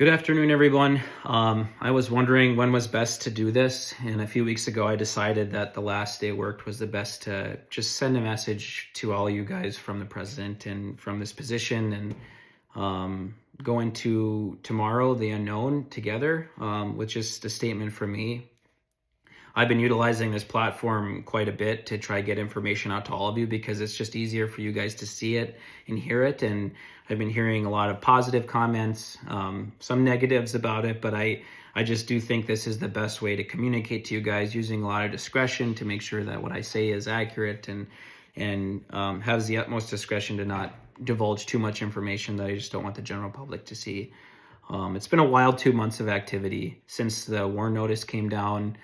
Good afternoon, everyone. I was wondering when was best to do this, and a few weeks ago I decided that the last day worked was the best to just send a message to all you guys from the president and from this position, and go into tomorrow, the unknown, together, with just a statement from me. I've been utilizing this platform quite a bit to try to get information out to all of you because it's just easier for you guys to see it and hear it. And I've been hearing a lot of positive comments, some negatives about it, but I just do think this is the best way to communicate to you guys, using a lot of discretion to make sure that what I say is accurate and has the utmost discretion to not divulge too much information that I just don't want the general public to see. It's been a wild 2 months of activity since the war notice came down.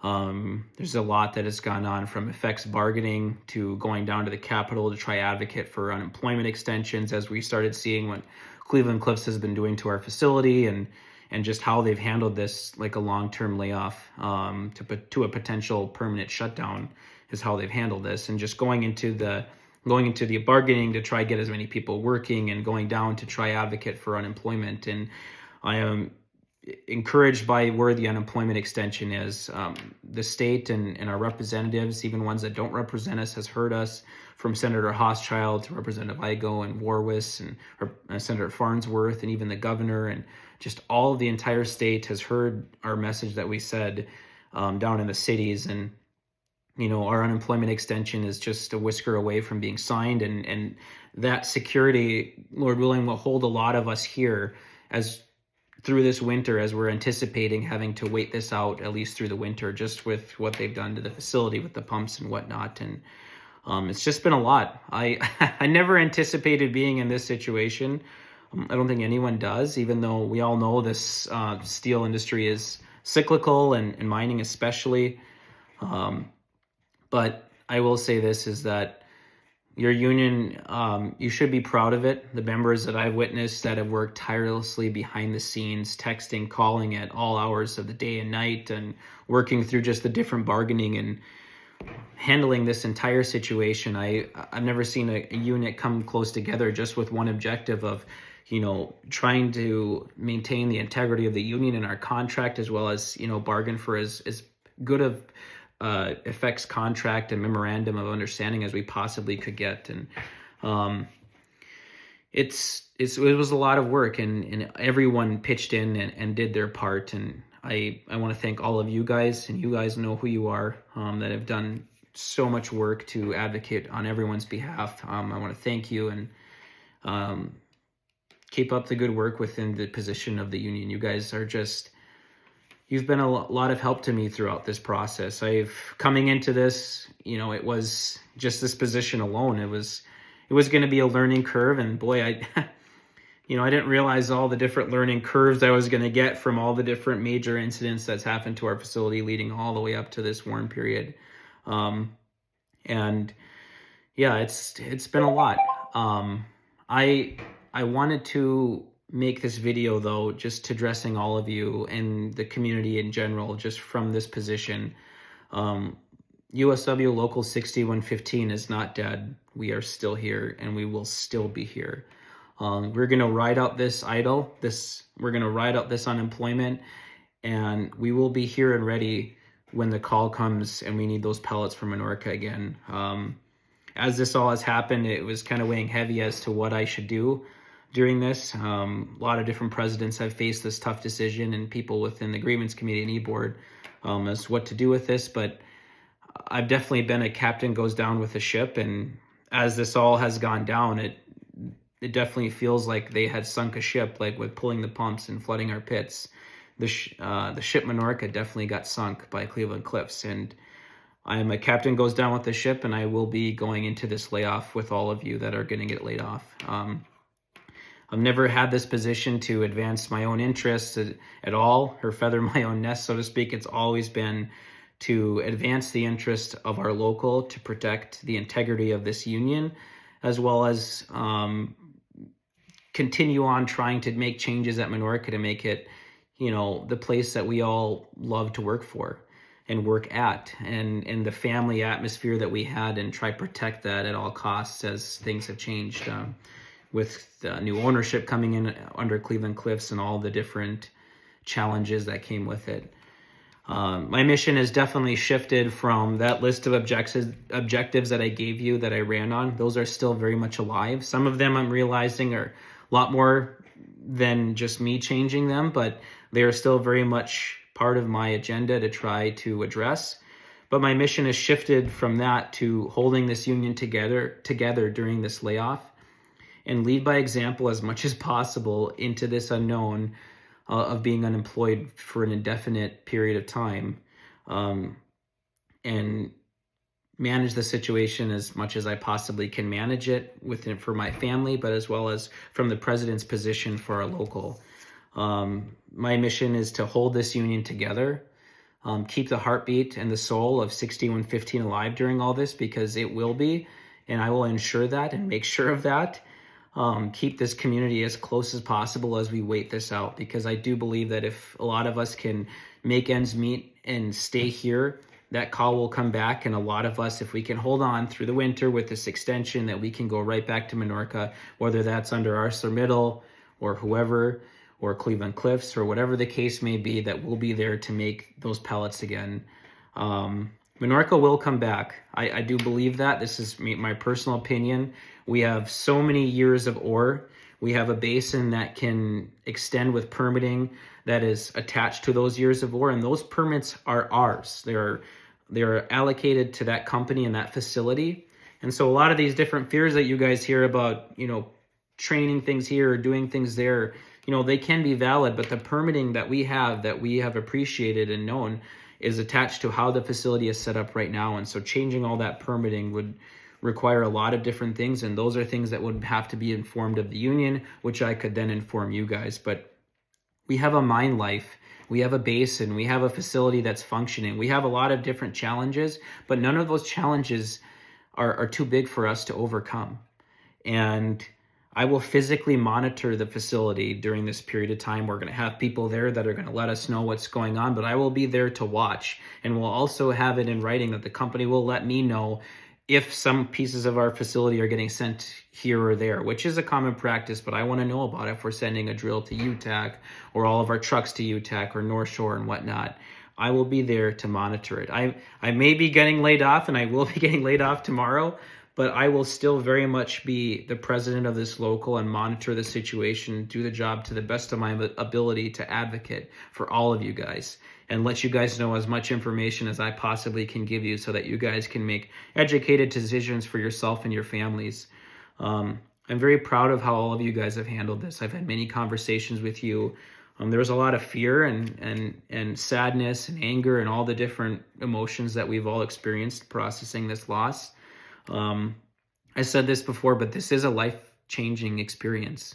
There's a lot that has gone on, from effects bargaining to going down to the Capitol to try advocate for unemployment extensions, as we started seeing what Cleveland Cliffs has been doing to our facility, and just how they've handled this like a long-term layoff to a potential permanent shutdown is how they've handled this, and just going into the bargaining to try get as many people working, and going down to try advocate for unemployment. And I am encouraged by where the unemployment extension is. The state and our representatives, even ones that don't represent us, has heard us, from Senator Hochschild to Representative Igo and Warwis and Senator Farnsworth, and even the governor, and just all of the entire state has heard our message that we said down in the cities. And our unemployment extension is just a whisker away from being signed, and that security, Lord willing, will hold a lot of us here as through this winter, as we're anticipating having to wait this out at least through the winter, just with what they've done to the facility with the pumps and whatnot. And it's just been a lot. I never anticipated being in this situation. I don't think anyone does, even though we all know this steel industry is cyclical, and mining especially. But I will say this, is that your union, you should be proud of it. The members that I've witnessed that have worked tirelessly behind the scenes, texting, calling at all hours of the day and night, and working through just the different bargaining and handling this entire situation. I've never seen a unit come close together just with one objective of, trying to maintain the integrity of the union and our contract, as well as, bargain for as good of effects contract and memorandum of understanding as we possibly could get. And it was a lot of work, and everyone pitched in and did their part. And I want to thank all of you guys, and you guys know who you are, that have done so much work to advocate on everyone's behalf. I want to thank you, and keep up the good work within the position of the union. You guys are you've been a lot of help to me throughout this process. Coming into this, it was just this position alone. It was going to be a learning curve, and boy, I didn't realize all the different learning curves I was going to get from all the different major incidents that's happened to our facility, leading all the way up to this warm period. And yeah, it's been a lot. I wanted to make this video, though, just addressing all of you and the community in general, just from this position. USW Local 6115 is not dead. We are still here, and we will still be here. We're going to ride out this we're going to ride out this unemployment, and we will be here and ready when the call comes and we need those pellets from Menorca again. As this all has happened, it was kind of weighing heavy as to what I should do during this. A lot of different presidents have faced this tough decision, and people within the grievance committee and e-board, as what to do with this. But I've definitely been a captain goes down with the ship, and as this all has gone down, it definitely feels like they had sunk a ship, like with pulling the pumps and flooding our pits. The ship Menorca definitely got sunk by Cleveland Cliffs, and I am a captain goes down with the ship, and I will be going into this layoff with all of you that are going to get laid off. I've never had this position to advance my own interests at all, or feather my own nest, so to speak. It's always been to advance the interest of our local, to protect the integrity of this union, as well as continue on trying to make changes at Menorca to make it, the place that we all love to work for and work at, and the family atmosphere that we had, and try to protect that at all costs as things have changed. with new ownership coming in under Cleveland Cliffs and all the different challenges that came with it. My mission has definitely shifted from that list of objectives that I gave you that I ran on. Those are still very much alive. Some of them I'm realizing are a lot more than just me changing them, but they are still very much part of my agenda to try to address. But my mission has shifted from that to holding this union together during this layoff and lead by example as much as possible into this unknown of being unemployed for an indefinite period of time, and manage the situation as much as I possibly can manage it for my family, but as well as from the president's position for our local. My mission is to hold this union together, keep the heartbeat and the soul of 6115 alive during all this, because it will be, and I will ensure that and make sure of that. Keep this community as close as possible as we wait this out, because I do believe that if a lot of us can make ends meet and stay here, that call will come back. And a lot of us, if we can hold on through the winter with this extension, that we can go right back to Minorca, whether that's under ArcelorMittal or whoever, or Cleveland Cliffs, or whatever the case may be, that we'll be there to make those pellets again. Minorca will come back. I do believe that. This is my personal opinion. We have so many years of ore. We have a basin that can extend with permitting that is attached to those years of ore, and those permits are ours. They're allocated to that company and that facility. And so a lot of these different fears that you guys hear about, training things here or doing things there, they can be valid, but the permitting that we have appreciated and known is attached to how the facility is set up right now. And so changing all that permitting would require a lot of different things, and those are things that would have to be informed of the union, which I could then inform you guys. But we have a mine life, we have a basin, we have a facility that's functioning, we have a lot of different challenges, but none of those challenges are too big for us to overcome. And I will physically monitor the facility during this period of time. We're going to have people there that are going to let us know what's going on, but I will be there to watch, and we'll also have it in writing that the company will let me know if some pieces of our facility are getting sent here or there, which is a common practice, but I want to know about it if we're sending a drill to UTAC or all of our trucks to UTAC or North Shore and whatnot. I will be there to monitor it. I may be getting laid off, and I will be getting laid off tomorrow, but I will still very much be the president of this local and monitor the situation, do the job to the best of my ability to advocate for all of you guys and let you guys know as much information as I possibly can give you so that you guys can make educated decisions for yourself and your families. I'm very proud of how all of you guys have handled this. I've had many conversations with you. There was a lot of fear and sadness and anger and all the different emotions that we've all experienced processing this loss. I said this before, but this is a life-changing experience.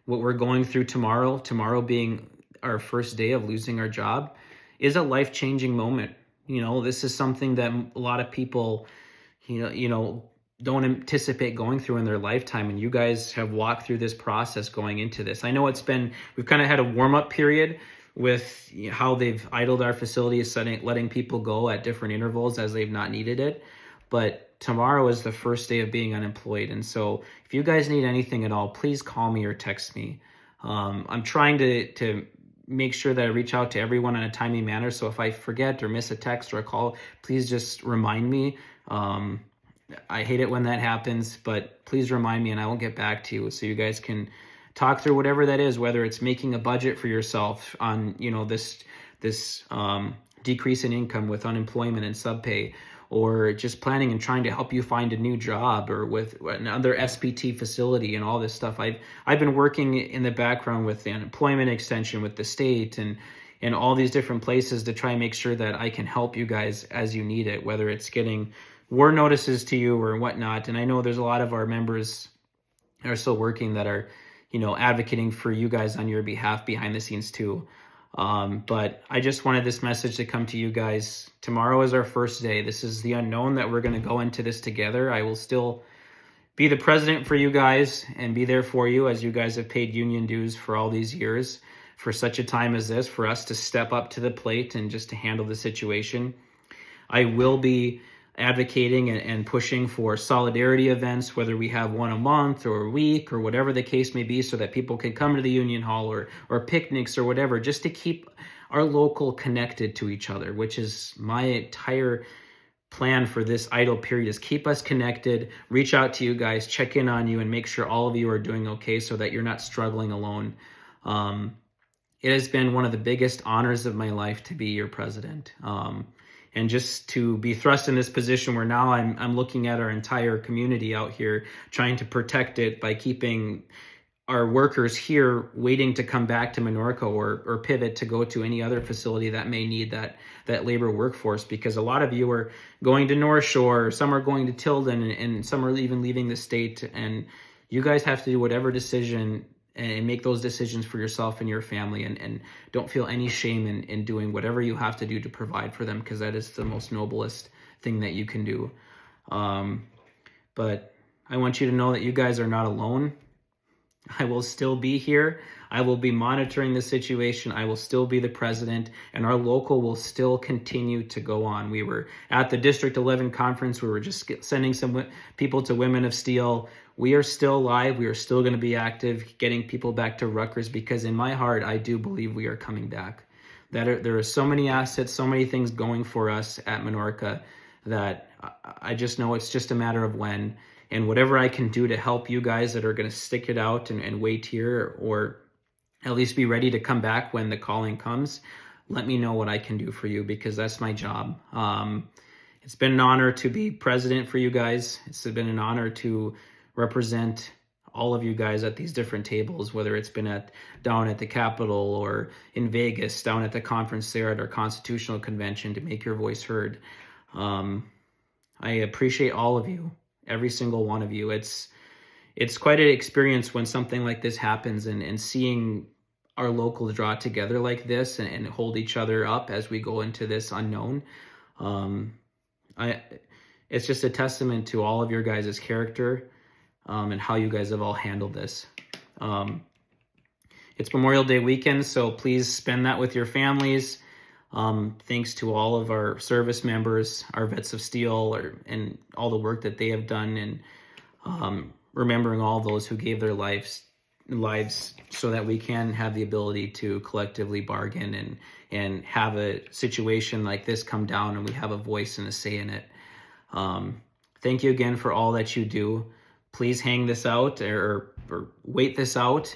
What we're going through tomorrow being our first day of losing our job, is a life-changing moment. This is something that a lot of people, don't anticipate going through in their lifetime. And you guys have walked through this process going into this. I know we've kind of had a warm-up period with how they've idled our facilities, letting people go at different intervals as they've not needed it. But tomorrow is the first day of being unemployed. And so if you guys need anything at all, please call me or text me. I'm trying to make sure that I reach out to everyone in a timely manner. So if I forget or miss a text or a call, please just remind me. I hate it when that happens, but please remind me and I will get back to you so you guys can talk through whatever that is, whether it's making a budget for yourself on, this decrease in income with unemployment and subpay, or just planning and trying to help you find a new job, or with another SPT facility and all this stuff. I've been working in the background with the unemployment extension with the state and all these different places to try and make sure that I can help you guys as you need it, whether it's getting war notices to you or whatnot. And I know there's a lot of our members that are still working that are, advocating for you guys on your behalf behind the scenes too. But I just wanted this message to come to you guys. Tomorrow is our first day. This is the unknown that we're going to go into this together. I will still be the president for you guys and be there for you, as you guys have paid union dues for all these years, for such a time as this, for us to step up to the plate and just to handle the situation. I will be advocating and pushing for solidarity events, whether we have one a month or a week or whatever the case may be, so that people can come to the Union Hall or picnics or whatever, just to keep our local connected to each other, which is my entire plan for this idle period, is keep us connected, reach out to you guys, check in on you, and make sure all of you are doing okay so that you're not struggling alone. It has been one of the biggest honors of my life to be your president. And just to be thrust in this position where now I'm looking at our entire community out here, trying to protect it by keeping our workers here waiting to come back to Minorca or pivot to go to any other facility that may need that labor workforce, because a lot of you are going to North Shore, some are going to Tilden, and some are even leaving the state, and you guys have to do whatever decision and make those decisions for yourself and your family, and don't feel any shame in doing whatever you have to do to provide for them, because that is the most noblest thing that you can do. But I want you to know that you guys are not alone. I will still be here. I will be monitoring the situation. I will still be the president, and our local will still continue to go on. We were at the District 11 conference. We were just sending some people to Women of Steel. We are still live. We are still going to be active, getting people back to Rutgers, because in my heart, I do believe we are coming back. There are so many assets, so many things going for us at Minorca that I just know it's just a matter of when. And whatever I can do to help you guys that are going to stick it out and wait here, or at least be ready to come back when the calling comes, let me know what I can do for you, because that's my job. It's been an honor to be president for you guys. It's been an honor to represent all of you guys at these different tables, whether it's been down at the Capitol or in Vegas, down at the conference there at our Constitutional Convention, to make your voice heard. I appreciate all of you. Every single one of you. It's quite an experience when something like this happens, and seeing our locals draw together like this and hold each other up as we go into this unknown. It's just a testament to all of your guys' character and how you guys have all handled this. It's Memorial Day weekend, so please spend that with your families. Thanks to all of our service members, our Vets of Steel, and all the work that they have done, and remembering all those who gave their lives so that we can have the ability to collectively bargain and have a situation like this come down, and we have a voice and a say in it. Thank you again for all that you do. Please hang this out or wait this out,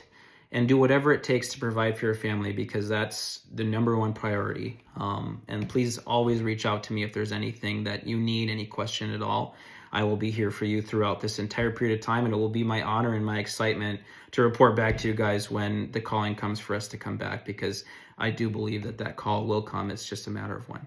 and do whatever it takes to provide for your family, because that's the number one priority. And please always reach out to me if there's anything that you need, any question at all. I will be here for you throughout this entire period of time, and it will be my honor and my excitement to report back to you guys when the calling comes for us to come back, because I do believe that call will come. It's just a matter of when.